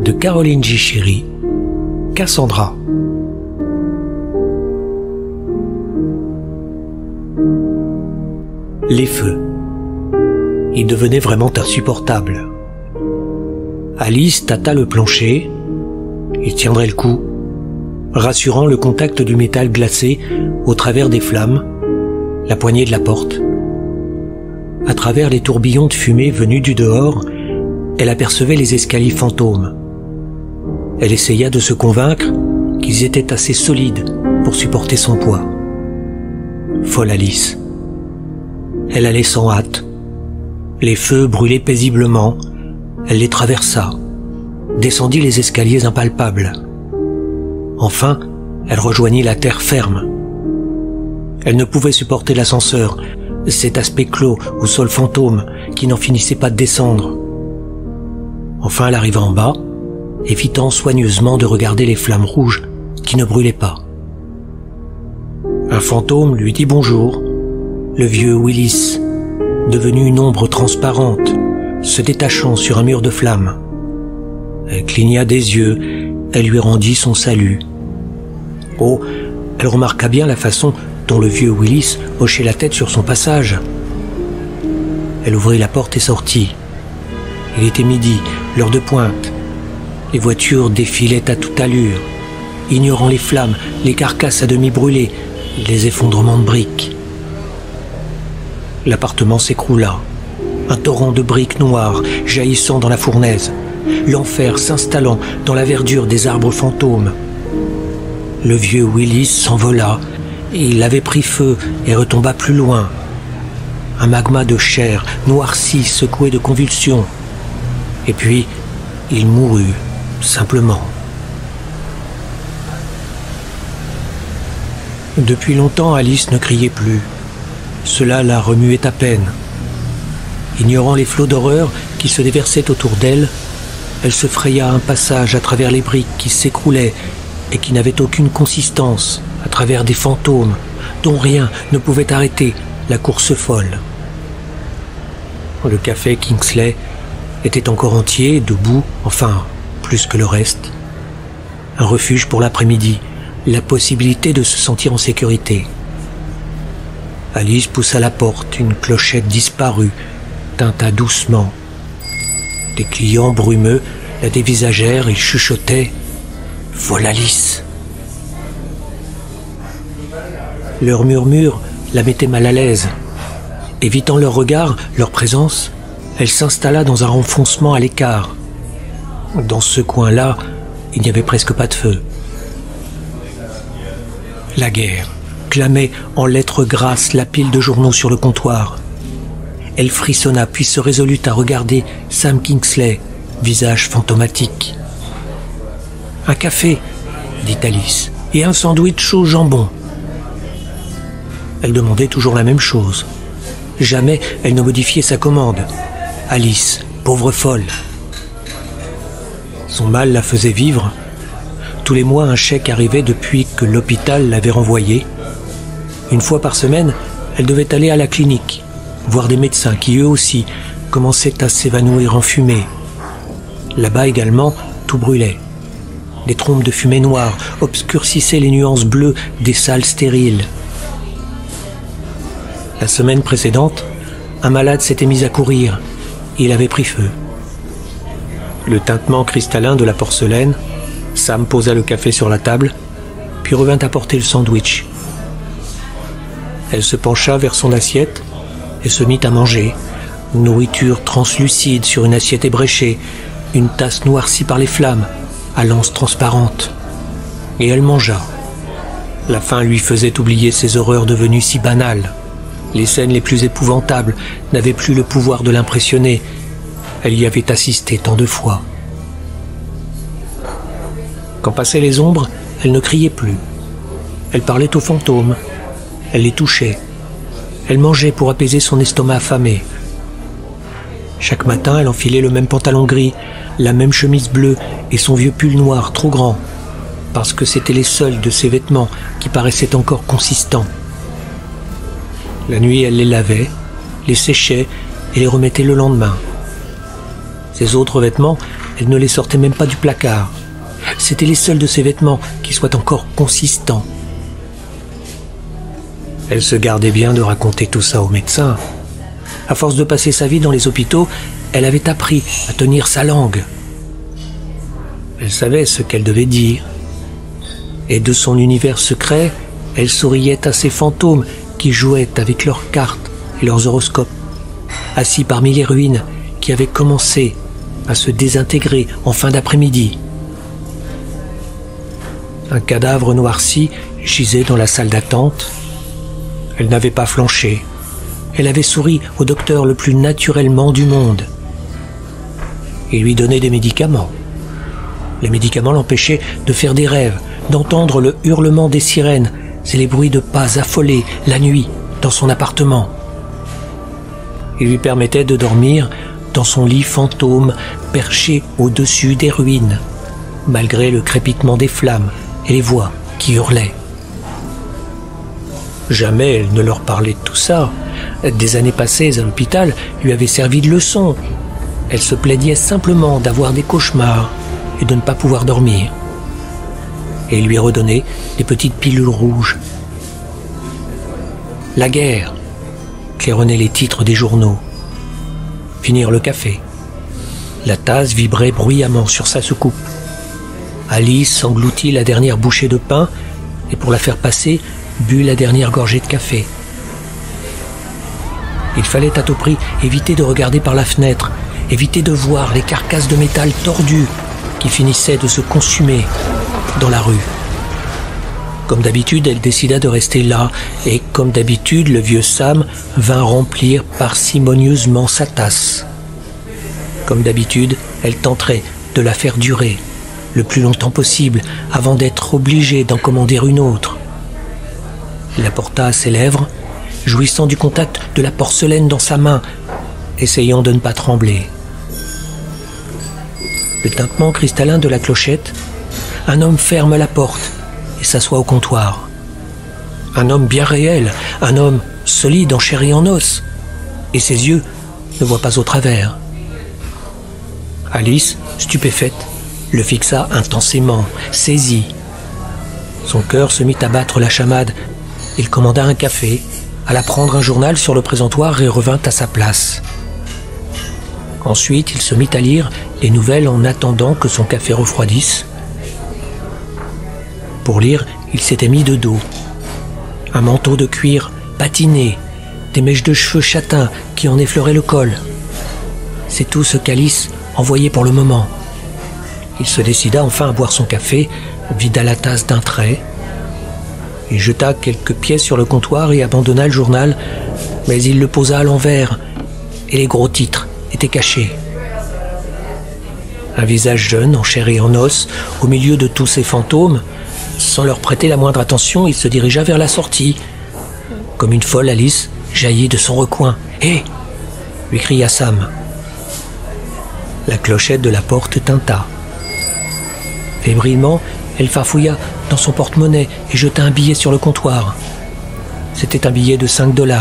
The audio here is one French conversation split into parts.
de Caroline Gichiri, Cassandra. Les feux. Ils devenaient vraiment insupportables. Alice tâta le plancher. Il tiendrait le coup, rassurant le contact du métal glacé au travers des flammes, la poignée de la porte. À travers les tourbillons de fumée venus du dehors, elle apercevait les escaliers fantômes. Elle essaya de se convaincre qu'ils étaient assez solides pour supporter son poids. Folle Alice. Elle allait sans hâte. Les feux brûlaient paisiblement. Elle les traversa, descendit les escaliers impalpables. Enfin, elle rejoignit la terre ferme. Elle ne pouvait supporter l'ascenseur, cet aspect clos au sol fantôme qui n'en finissait pas de descendre. Enfin, elle arriva en bas, évitant soigneusement de regarder les flammes rouges qui ne brûlaient pas. Un fantôme lui dit bonjour, le vieux Willis, devenu une ombre transparente, se détachant sur un mur de flammes. Elle cligna des yeux, elle lui rendit son salut. Oh, elle remarqua bien la façon dont le vieux Willis hochait la tête sur son passage. Elle ouvrit la porte et sortit. Il était midi, l'heure de pointe. Les voitures défilaient à toute allure, ignorant les flammes, les carcasses à demi brûlées, les effondrements de briques. L'appartement s'écroula. Un torrent de briques noires jaillissant dans la fournaise, l'enfer s'installant dans la verdure des arbres fantômes. Le vieux Willis s'envola, il avait pris feu et retomba plus loin. Un magma de chair noirci secoué de convulsions. Et puis, il mourut, simplement. Depuis longtemps, Alice ne criait plus. Cela la remuait à peine. Ignorant les flots d'horreur qui se déversaient autour d'elle, elle se fraya un passage à travers les briques qui s'écroulaient et qui n'avaient aucune consistance, à travers des fantômes dont rien ne pouvait arrêter la course folle. Le café Kingsley était encore entier, debout, enfin, plus que le reste. Un refuge pour l'après-midi, la possibilité de se sentir en sécurité. Alice poussa la porte, une clochette disparue, tinta doucement. Des clients brumeux la dévisagèrent et chuchotaient « Voilà Alice !» Leur murmure la mettait mal à l'aise. Évitant leur regard, leur présence, elle s'installa dans un renfoncement à l'écart. Dans ce coin-là, il n'y avait presque pas de feu. La guerre clamait en lettres grasses la pile de journaux sur le comptoir. Elle frissonna puis se résolut à regarder Sam Kingsley, visage fantomatique. « Un café » dit Alice, « et un sandwich au jambon. » Elle demandait toujours la même chose. Jamais elle ne modifiait sa commande. Alice, pauvre folle. Son mal la faisait vivre. Tous les mois, un chèque arrivait depuis que l'hôpital l'avait renvoyée. Une fois par semaine, elle devait aller à la clinique, voir des médecins qui, eux aussi, commençaient à s'évanouir en fumée. Là-bas également, tout brûlait. Des trompes de fumée noire obscurcissaient les nuances bleues des salles stériles. La semaine précédente, un malade s'était mis à courir. Il avait pris feu. Le tintement cristallin de la porcelaine, Sam posa le café sur la table, puis revint apporter le sandwich. Elle se pencha vers son assiette et se mit à manger. Nourriture translucide sur une assiette ébréchée, une tasse noircie par les flammes, à l'anse transparente. Et elle mangea. La faim lui faisait oublier ces horreurs devenues si banales. Les scènes les plus épouvantables n'avaient plus le pouvoir de l'impressionner. Elle y avait assisté tant de fois. Quand passaient les ombres, elle ne criait plus. Elle parlait aux fantômes. Elle les touchait. Elle mangeait pour apaiser son estomac affamé. Chaque matin, elle enfilait le même pantalon gris, la même chemise bleue et son vieux pull noir trop grand, parce que c'étaient les seuls de ses vêtements qui paraissaient encore consistants. La nuit, elle les lavait, les séchait et les remettait le lendemain. Ses autres vêtements elle ne les sortait même pas du placard. C'étaient les seuls de ses vêtements qui soient encore consistants. Elle se gardait bien de raconter tout ça au médecin. À force de passer sa vie dans les hôpitaux, elle avait appris à tenir sa langue. Elle savait ce qu'elle devait dire. Et de son univers secret, elle souriait à ces fantômes qui jouaient avec leurs cartes et leurs horoscopes, assis parmi les ruines qui avaient commencé à se désintégrer en fin d'après-midi. Un cadavre noirci gisait dans la salle d'attente. Elle n'avait pas flanché. Elle avait souri au docteur le plus naturellement du monde. Il lui donnait des médicaments. Les médicaments l'empêchaient de faire des rêves, d'entendre le hurlement des sirènes et les bruits de pas affolés la nuit dans son appartement. Il lui permettait de dormir dans son lit fantôme perché au-dessus des ruines, malgré le crépitement des flammes et les voix qui hurlaient. Jamais elle ne leur parlait de tout ça. Des années passées à l'hôpital lui avaient servi de leçon. Elle se plaignait simplement d'avoir des cauchemars et de ne pas pouvoir dormir. Et il lui redonnait des petites pilules rouges. La guerre, claironnaient les titres des journaux. Finir le café. La tasse vibrait bruyamment sur sa soucoupe. Alice engloutit la dernière bouchée de pain et pour la faire passer, but la dernière gorgée de café. Il fallait à tout prix éviter de regarder par la fenêtre, éviter de voir les carcasses de métal tordues qui finissaient de se consumer dans la rue. Comme d'habitude, elle décida de rester là, et comme d'habitude, le vieux Sam vint remplir parcimonieusement sa tasse. Comme d'habitude, elle tenterait de la faire durer le plus longtemps possible avant d'être obligée d'en commander une autre. Il la porta à ses lèvres, jouissant du contact de la porcelaine dans sa main, essayant de ne pas trembler. Le tintement cristallin de la clochette, un homme ferme la porte et s'assoit au comptoir. Un homme bien réel, un homme solide en chair et en os, et ses yeux ne voient pas au travers. Alice, stupéfaite, le fixa intensément, saisie. Son cœur se mit à battre la chamade. Il commanda un café, alla prendre un journal sur le présentoir et revint à sa place. Ensuite, il se mit à lire les nouvelles en attendant que son café refroidisse. Pour lire, il s'était mis de dos. Un manteau de cuir patiné, des mèches de cheveux châtains qui en effleuraient le col. C'est tout ce qu'Alice en voyait pour le moment. Il se décida enfin à boire son café, vida la tasse d'un trait. Il jeta quelques pièces sur le comptoir et abandonna le journal, mais il le posa à l'envers, et les gros titres étaient cachés. Un visage jeune, en chair et en os, au milieu de tous ces fantômes, sans leur prêter la moindre attention, il se dirigea vers la sortie. Comme une folle, Alice jaillit de son recoin. « Hé !» lui cria Sam. La clochette de la porte tinta. Fébrilement, elle farfouilla dans son porte-monnaie et jeta un billet sur le comptoir. C'était un billet de 5 $,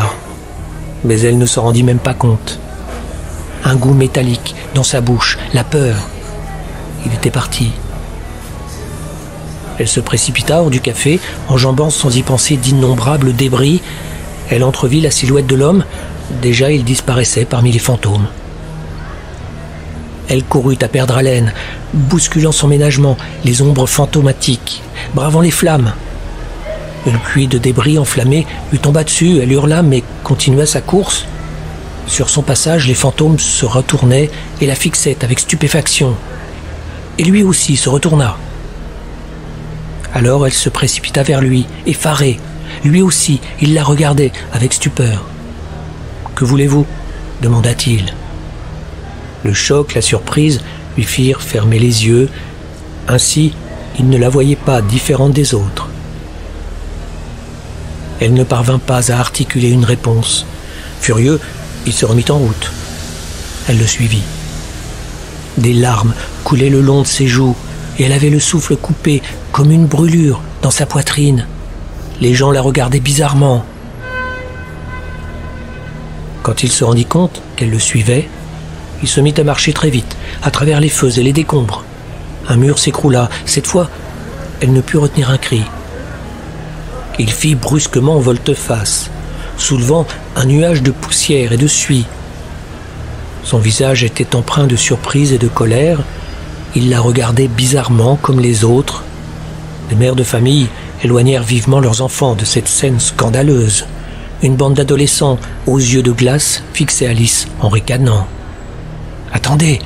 mais elle ne s'en rendit même pas compte. Un goût métallique dans sa bouche, la peur. Il était parti. Elle se précipita hors du café, enjambant sans y penser d'innombrables débris. Elle entrevit la silhouette de l'homme. Déjà, il disparaissait parmi les fantômes. Elle courut à perdre haleine, bousculant son ménagement, les ombres fantomatiques, bravant les flammes. Une pluie de débris enflammés lui tomba dessus, elle hurla mais continua sa course. Sur son passage, les fantômes se retournaient et la fixaient avec stupéfaction. Et lui aussi se retourna. Alors elle se précipita vers lui, effarée. Lui aussi, il la regardait avec stupeur. « Que voulez-vous » demanda-t-il. Le choc, la surprise lui firent fermer les yeux. Ainsi, il ne la voyait pas différente des autres. Elle ne parvint pas à articuler une réponse. Furieux, il se remit en route. Elle le suivit. Des larmes coulaient le long de ses joues et elle avait le souffle coupé comme une brûlure dans sa poitrine. Les gens la regardaient bizarrement. Quand il se rendit compte qu'elle le suivait, Il se mit à marcher très vite, à travers les feux et les décombres. Un mur s'écroula. Cette fois, elle ne put retenir un cri. Il fit brusquement volte-face, soulevant un nuage de poussière et de suie. Son visage était empreint de surprise et de colère. Il la regardait bizarrement comme les autres. Les mères de famille éloignèrent vivement leurs enfants de cette scène scandaleuse. Une bande d'adolescents aux yeux de glace fixait Alice en ricanant. « Attendez !»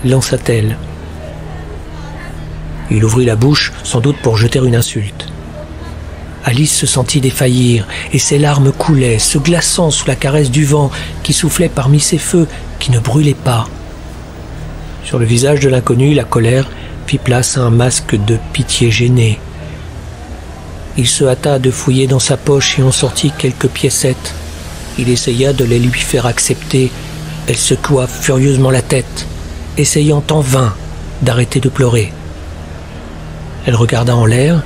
lança-t-elle. Il ouvrit la bouche, sans doute pour jeter une insulte. Alice se sentit défaillir, et ses larmes coulaient, se glaçant sous la caresse du vent qui soufflait parmi ces feux qui ne brûlaient pas. Sur le visage de l'inconnu, la colère fit place à un masque de pitié gênée. Il se hâta de fouiller dans sa poche et en sortit quelques piécettes. Il essaya de les lui faire accepter. Elle secoua furieusement la tête, essayant en vain d'arrêter de pleurer. Elle regarda en l'air.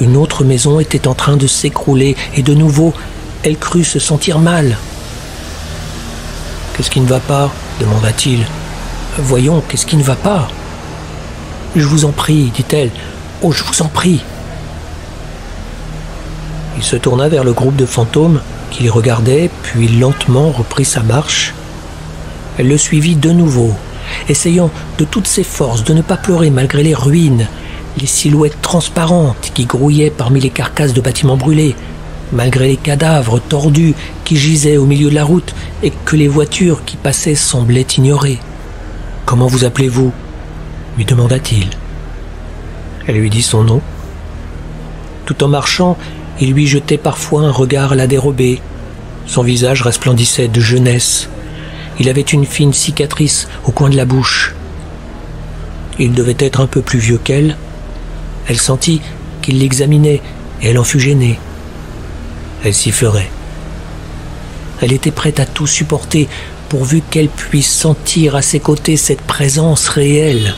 Une autre maison était en train de s'écrouler et de nouveau, elle crut se sentir mal. « Qu'est-ce qui ne va pas ?» demanda-t-il. « Voyons, qu'est-ce qui ne va pas ?»« Je vous en prie, dit-elle. Oh, je vous en prie !» Il se tourna vers le groupe de fantômes qui les regardait, puis lentement reprit sa marche. Elle le suivit de nouveau, essayant de toutes ses forces de ne pas pleurer malgré les ruines, les silhouettes transparentes qui grouillaient parmi les carcasses de bâtiments brûlés, malgré les cadavres tordus qui gisaient au milieu de la route et que les voitures qui passaient semblaient ignorer. « Comment vous appelez-vous » lui demanda-t-il. Elle lui dit son nom. Tout en marchant, il lui jetait parfois un regard à la dérobée. Son visage resplendissait de jeunesse. Il avait une fine cicatrice au coin de la bouche. Il devait être un peu plus vieux qu'elle. Elle sentit qu'il l'examinait et elle en fut gênée. Elle sifflerait. Elle était prête à tout supporter pourvu qu'elle puisse sentir à ses côtés cette présence réelle.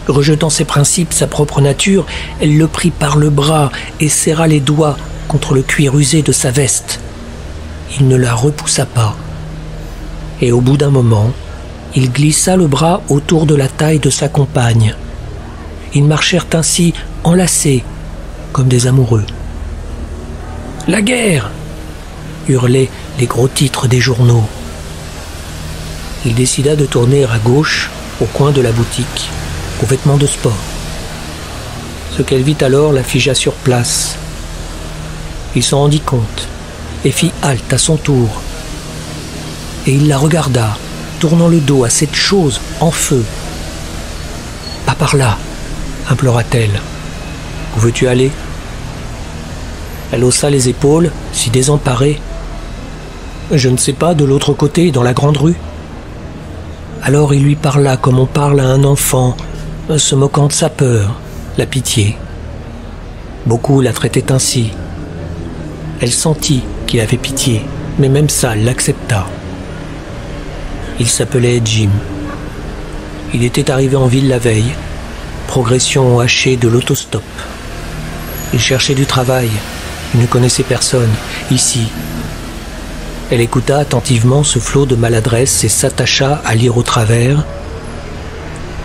Rejetant ses principes, sa propre nature, elle le prit par le bras et serra les doigts contre le cuir usé de sa veste. Il ne la repoussa pas. Et au bout d'un moment, il glissa le bras autour de la taille de sa compagne. Ils marchèrent ainsi enlacés, comme des amoureux. « La guerre !» hurlaient les gros titres des journaux. Il décida de tourner à gauche, au coin de la boutique, aux vêtements de sport. Ce qu'elle vit alors la figea sur place. Il s'en rendit compte et fit halte à son tour. Et il la regarda, tournant le dos à cette chose en feu. « Pas par là !» implora-t-elle. « Où veux-tu aller ?» Elle haussa les épaules, si désemparée. « Je ne sais pas, de l'autre côté, dans la grande rue. » Alors il lui parla comme on parle à un enfant, se moquant de sa peur, la pitié. Beaucoup la traitaient ainsi. Elle sentit qu'il avait pitié, mais même ça, elle l'accepta. Il s'appelait Jim. Il était arrivé en ville la veille, progression hachée de l'autostop. Il cherchait du travail, il ne connaissait personne, ici. Elle écouta attentivement ce flot de maladresse et s'attacha à lire au travers.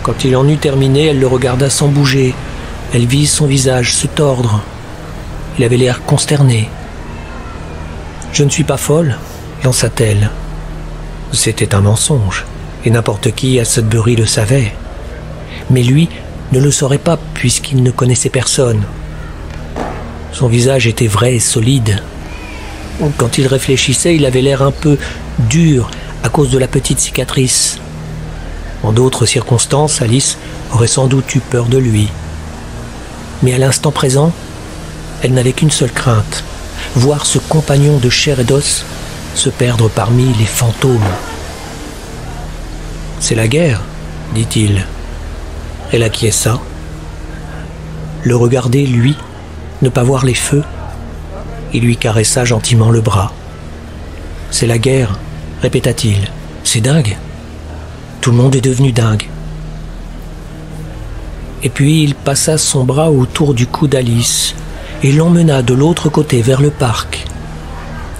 Quand il en eut terminé, elle le regarda sans bouger. Elle vit son visage se tordre. Il avait l'air consterné. « Je ne suis pas folle », lança-t-elle. C'était un mensonge, et n'importe qui à Sudbury le savait. Mais lui ne le saurait pas puisqu'il ne connaissait personne. Son visage était vrai et solide. Quand il réfléchissait, il avait l'air un peu dur à cause de la petite cicatrice. En d'autres circonstances, Alice aurait sans doute eu peur de lui. Mais à l'instant présent, elle n'avait qu'une seule crainte, voir ce compagnon de chair et d'os se perdre parmi les fantômes. « C'est la guerre, dit-il. » Elle acquiesça. Le regarder, lui, ne pas voir les feux. Il lui caressa gentiment le bras. « C'est la guerre, répéta-t-il. C'est dingue. Tout le monde est devenu dingue. » Et puis il passa son bras autour du cou d'Alice et l'emmena de l'autre côté vers le parc.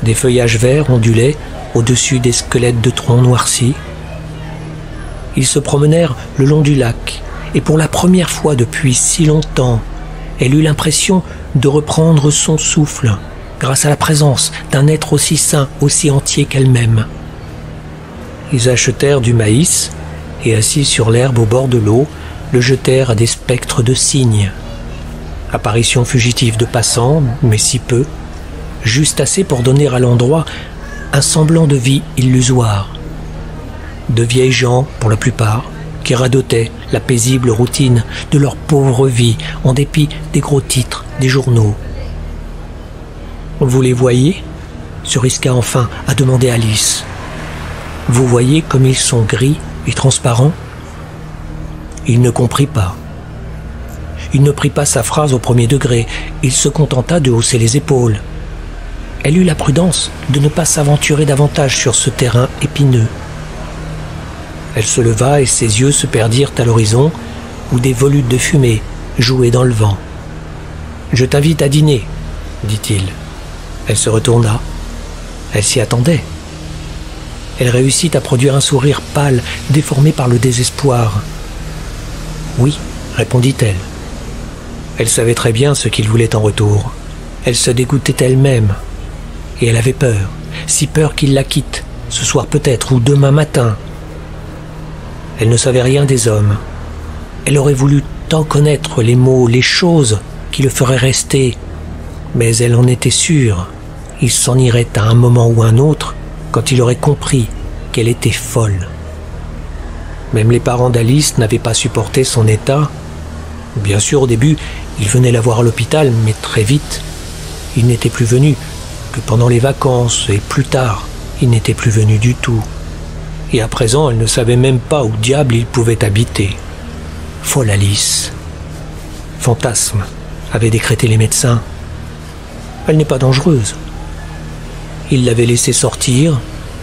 Des feuillages verts ondulaient au-dessus des squelettes de troncs noircis. Ils se promenèrent le long du lac, et pour la première fois depuis si longtemps, elle eut l'impression de reprendre son souffle, grâce à la présence d'un être aussi sain, aussi entier qu'elle-même. Ils achetèrent du maïs, et assis sur l'herbe au bord de l'eau, le jetèrent à des spectres de cygnes. Apparition fugitive de passants, mais si peu, juste assez pour donner à l'endroit un semblant de vie illusoire. De vieilles gens, pour la plupart, qui radotaient la paisible routine de leur pauvre vie en dépit des gros titres des journaux. « Vous les voyez ?» se risqua enfin à demander Alice. « Vous voyez comme ils sont gris et transparents ?» Il ne comprit pas. Il ne prit pas sa phrase au premier degré, il se contenta de hausser les épaules. Elle eut la prudence de ne pas s'aventurer davantage sur ce terrain épineux. Elle se leva et ses yeux se perdirent à l'horizon où des volutes de fumée jouaient dans le vent. « Je t'invite à dîner, » dit-il. Elle se retourna. Elle s'y attendait. Elle réussit à produire un sourire pâle, déformé par le désespoir. « Oui, » répondit-elle. Elle savait très bien ce qu'il voulait en retour. Elle se dégoûtait elle-même. Et elle avait peur, si peur qu'il la quitte, ce soir peut-être, ou demain matin. Elle ne savait rien des hommes. Elle aurait voulu tant connaître les mots, les choses qui le feraient rester. Mais elle en était sûre. Il s'en irait à un moment ou un autre quand il aurait compris qu'elle était folle. Même les parents d'Alice n'avaient pas supporté son état. Bien sûr, au début, ils venaient la voir à l'hôpital, mais très vite, il n'était plus venu que pendant les vacances, et plus tard, il n'était plus venu du tout. Et à présent, elle ne savait même pas où diable il pouvait habiter. Folle Alice. Fantasme, avaient décrété les médecins. Elle n'est pas dangereuse. Ils l'avaient laissée sortir,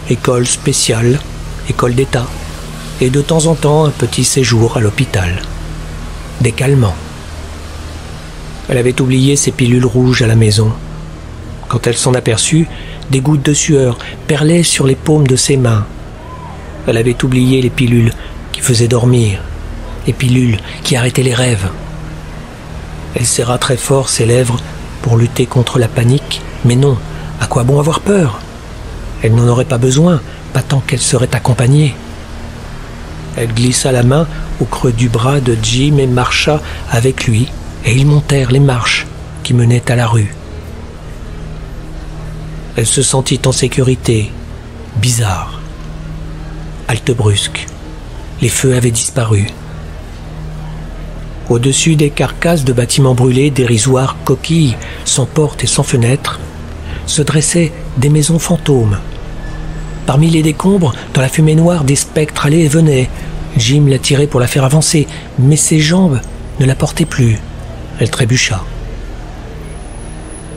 école spéciale, école d'État, et de temps en temps un petit séjour à l'hôpital. Des calmants. Elle avait oublié ses pilules rouges à la maison. Quand elle s'en aperçut, des gouttes de sueur perlaient sur les paumes de ses mains. Elle avait oublié les pilules qui faisaient dormir, les pilules qui arrêtaient les rêves. Elle serra très fort ses lèvres pour lutter contre la panique, mais non, à quoi bon avoir peur? Elle n'en aurait pas besoin, pas tant qu'elle serait accompagnée. Elle glissa la main au creux du bras de Jim et marcha avec lui, et ils montèrent les marches qui menaient à la rue. Elle se sentit en sécurité, bizarre. Halte brusque. Les feux avaient disparu. Au-dessus des carcasses de bâtiments brûlés, dérisoires coquilles, sans porte et sans fenêtres, se dressaient des maisons fantômes. Parmi les décombres, dans la fumée noire, des spectres allaient et venaient. Jim la tirait pour la faire avancer, mais ses jambes ne la portaient plus. Elle trébucha.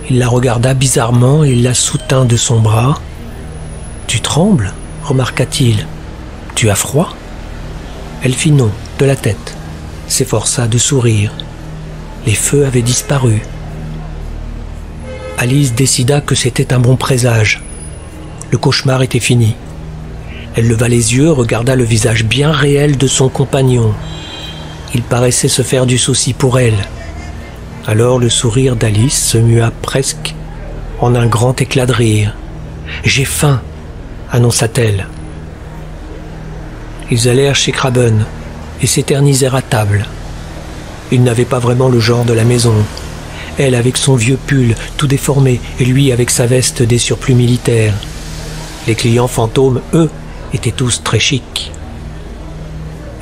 Il la regarda bizarrement et la soutint de son bras. « Tu trembles ?» remarqua-t-il. « Tu as froid ?» Elle fit non, de la tête, s'efforça de sourire. Les feux avaient disparu. Alice décida que c'était un bon présage. Le cauchemar était fini. Elle leva les yeux, regarda le visage bien réel de son compagnon. Il paraissait se faire du souci pour elle. Alors le sourire d'Alice se mua presque en un grand éclat de rire. « J'ai faim !» annonça-t-elle. Ils allèrent chez Craben et s'éternisèrent à table. Ils n'avaient pas vraiment le genre de la maison. Elle avec son vieux pull tout déformé et lui avec sa veste des surplus militaires. Les clients fantômes, eux, étaient tous très chics.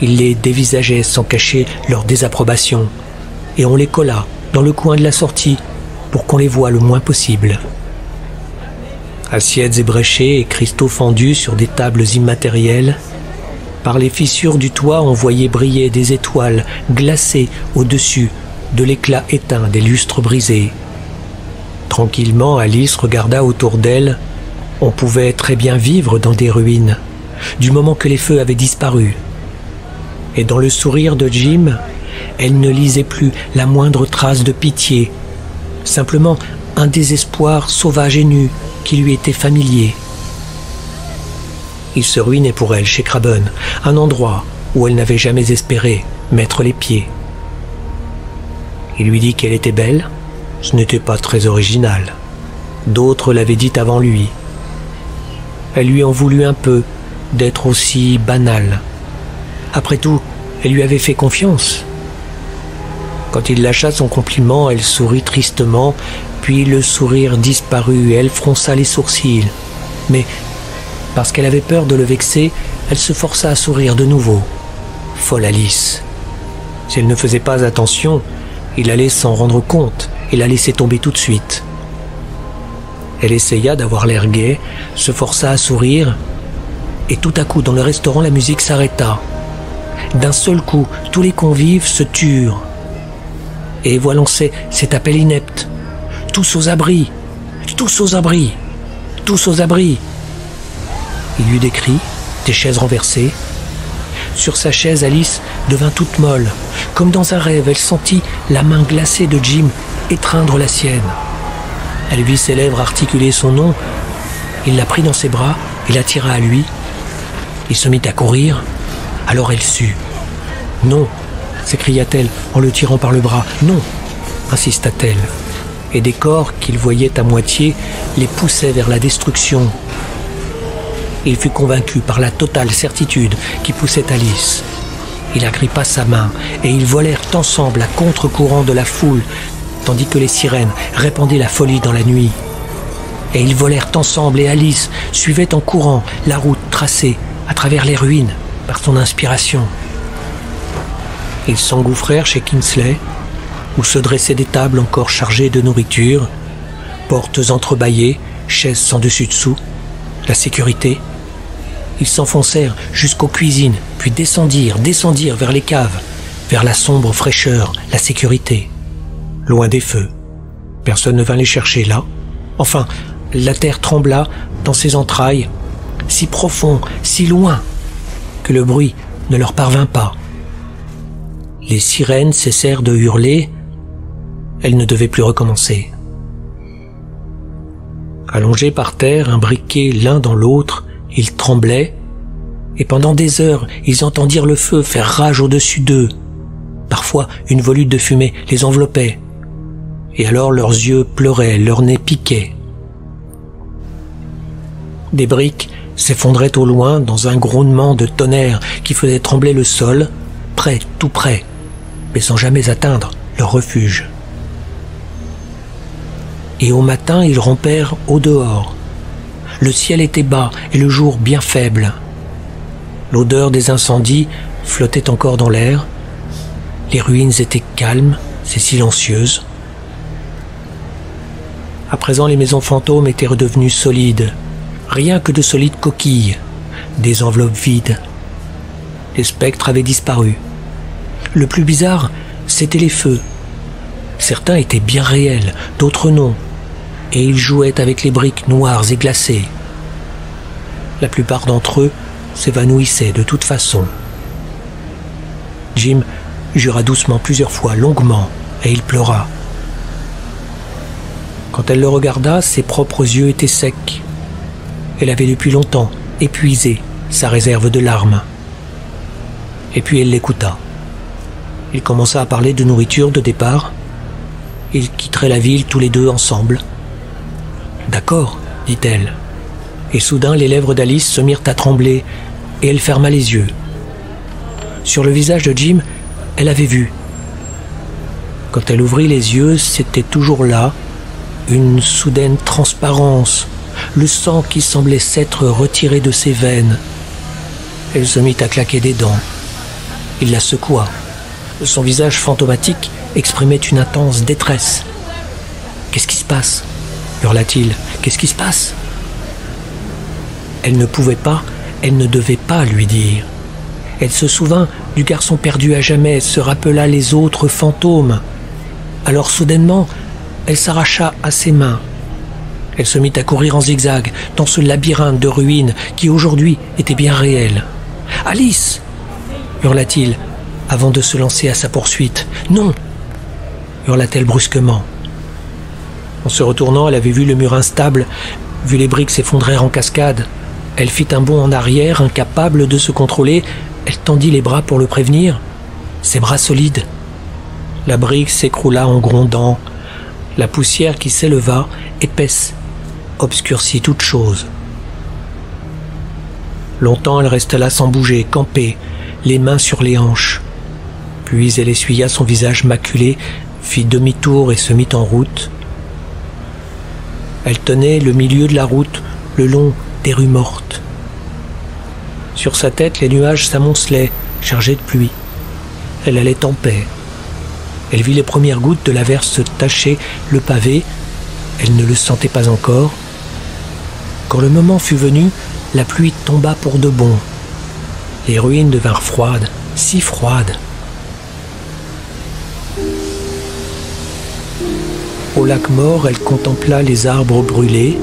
Ils les dévisageaient sans cacher leur désapprobation et on les colla dans le coin de la sortie pour qu'on les voie le moins possible. Assiettes ébréchées et cristaux fendus sur des tables immatérielles. Par les fissures du toit, on voyait briller des étoiles glacées au-dessus de l'éclat éteint des lustres brisés. Tranquillement, Alice regarda autour d'elle. On pouvait très bien vivre dans des ruines, du moment que les feux avaient disparu. Et dans le sourire de Jim, elle ne lisait plus la moindre trace de pitié, simplement un désespoir sauvage et nu qui lui était familier. Il se ruinait pour elle chez Craben, un endroit où elle n'avait jamais espéré mettre les pieds. Il lui dit qu'elle était belle, ce n'était pas très original. D'autres l'avaient dit avant lui. Elle lui en voulut un peu d'être aussi banale. Après tout, elle lui avait fait confiance. Quand il lâcha son compliment, elle sourit tristement, puis le sourire disparut et elle fronça les sourcils. Mais, parce qu'elle avait peur de le vexer, elle se força à sourire de nouveau. Folle Alice. Si elle ne faisait pas attention, il allait s'en rendre compte et la laisser tomber tout de suite. Elle essaya d'avoir l'air gai, se força à sourire, et tout à coup, dans le restaurant, la musique s'arrêta. D'un seul coup, tous les convives se turent. Et voix lancée cet appel inepte. Tous aux abris, tous aux abris, tous aux abris. Il y eut des cris, des chaises renversées. Sur sa chaise, Alice devint toute molle. Comme dans un rêve, elle sentit la main glacée de Jim étreindre la sienne. Elle vit ses lèvres articuler son nom. Il la prit dans ses bras et la tira à lui. Il se mit à courir. Alors elle sut. « Non !» s'écria-t-elle en le tirant par le bras. « Non !» insista-t-elle. Et des corps qu'il voyait à moitié les poussaient vers la destruction. Il fut convaincu par la totale certitude qui poussait Alice. Il agrippa sa main et ils volèrent ensemble à contre-courant de la foule, tandis que les sirènes répandaient la folie dans la nuit. Et ils volèrent ensemble et Alice suivait en courant la route tracée à travers les ruines par son inspiration. Ils s'engouffrèrent chez Kingsley, où se dressaient des tables encore chargées de nourriture, portes entrebâillées, chaises sans dessus-dessous, la sécurité. Ils s'enfoncèrent jusqu'aux cuisines, puis descendirent vers les caves, vers la sombre fraîcheur, la sécurité. Loin des feux. Personne ne vint les chercher là. Enfin, la terre trembla dans ses entrailles, si profond, si loin, que le bruit ne leur parvint pas. Les sirènes cessèrent de hurler. Elles ne devaient plus recommencer. Allongés par terre, imbriqués l'un dans l'autre, ils tremblaient, et pendant des heures, ils entendirent le feu faire rage au-dessus d'eux. Parfois, une volute de fumée les enveloppait, et alors leurs yeux pleuraient, leur nez piquait. Des briques s'effondraient au loin dans un grondement de tonnerre qui faisait trembler le sol, près, tout près, mais sans jamais atteindre leur refuge. Et au matin, ils rampèrent au dehors. Le ciel était bas et le jour bien faible. L'odeur des incendies flottait encore dans l'air. Les ruines étaient calmes et silencieuses. À présent, les maisons fantômes étaient redevenues solides. Rien que de solides coquilles, des enveloppes vides. Les spectres avaient disparu. Le plus bizarre, c'étaient les feux. Certains étaient bien réels, d'autres non, et ils jouaient avec les briques noires et glacées. La plupart d'entre eux s'évanouissaient de toute façon. Jim jura doucement plusieurs fois, longuement, et il pleura. Quand elle le regarda, ses propres yeux étaient secs. Elle avait depuis longtemps épuisé sa réserve de larmes. Et puis elle l'écouta. Il commença à parler de nourriture, de départ. Ils quitteraient la ville tous les deux ensemble. « D'accord, dit-elle. » Et soudain, les lèvres d'Alice se mirent à trembler, et elle ferma les yeux. Sur le visage de Jim, elle avait vu. Quand elle ouvrit les yeux, c'était toujours là, une soudaine transparence, le sang qui semblait s'être retiré de ses veines. Elle se mit à claquer des dents. Il la secoua. Son visage fantomatique exprimait une intense détresse. « Qu'est-ce qui se passe ?» hurla-t-il. « Qu'est-ce qui se passe ?» Elle ne pouvait pas, elle ne devait pas lui dire. Elle se souvint du garçon perdu à jamais, se rappela les autres fantômes. Alors soudainement, elle s'arracha à ses mains. Elle se mit à courir en zigzag dans ce labyrinthe de ruines qui aujourd'hui était bien réel. « Alice !» hurla-t-il avant de se lancer à sa poursuite. « Non !» hurla-t-elle brusquement. En se retournant, elle avait vu le mur instable, vu les briques s'effondrer en cascade. Elle fit un bond en arrière, incapable de se contrôler, Elle tendit les bras pour le prévenir, ses bras solides. La brique s'écroula en grondant. La poussière qui s'éleva, épaisse, obscurcit toute chose. Longtemps elle resta là sans bouger, campée, les mains sur les hanches. Puis elle essuya son visage maculé, fit demi-tour et se mit en route. Elle tenait le milieu de la route, le long des rues mortes. Sur sa tête, les nuages s'amoncelaient, chargés de pluie. Elle allait en paix. Elle vit les premières gouttes de l'averse tacher le pavé. Elle ne le sentait pas encore. Quand le moment fut venu, la pluie tomba pour de bon. Les ruines devinrent froides, si froides. Au lac mort, elle contempla les arbres brûlés.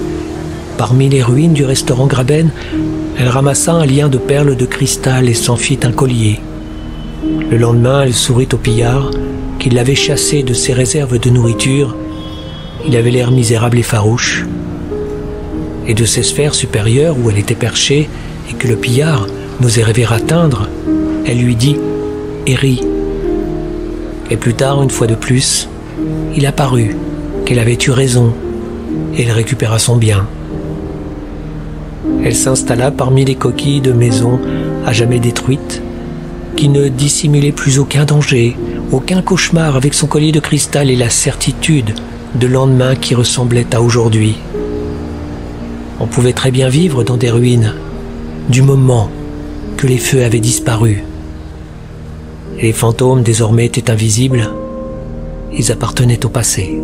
Parmi les ruines du restaurant Graben, elle ramassa un lien de perles de cristal et s'en fit un collier. Le lendemain, elle sourit au pillard qui l'avait chassée de ses réserves de nourriture. Il avait l'air misérable et farouche. Et de ses sphères supérieures où elle était perchée et que le pillard n'osait rêver atteindre, elle lui dit « et rit ». Et plus tard, une fois de plus, il apparut qu'elle avait eu raison et elle récupéra son bien. Elle s'installa parmi les coquilles de maisons à jamais détruites, qui ne dissimulaient plus aucun danger, aucun cauchemar, avec son collier de cristal et la certitude de lendemain qui ressemblait à aujourd'hui. On pouvait très bien vivre dans des ruines, du moment que les feux avaient disparu. Les fantômes désormais étaient invisibles, ils appartenaient au passé.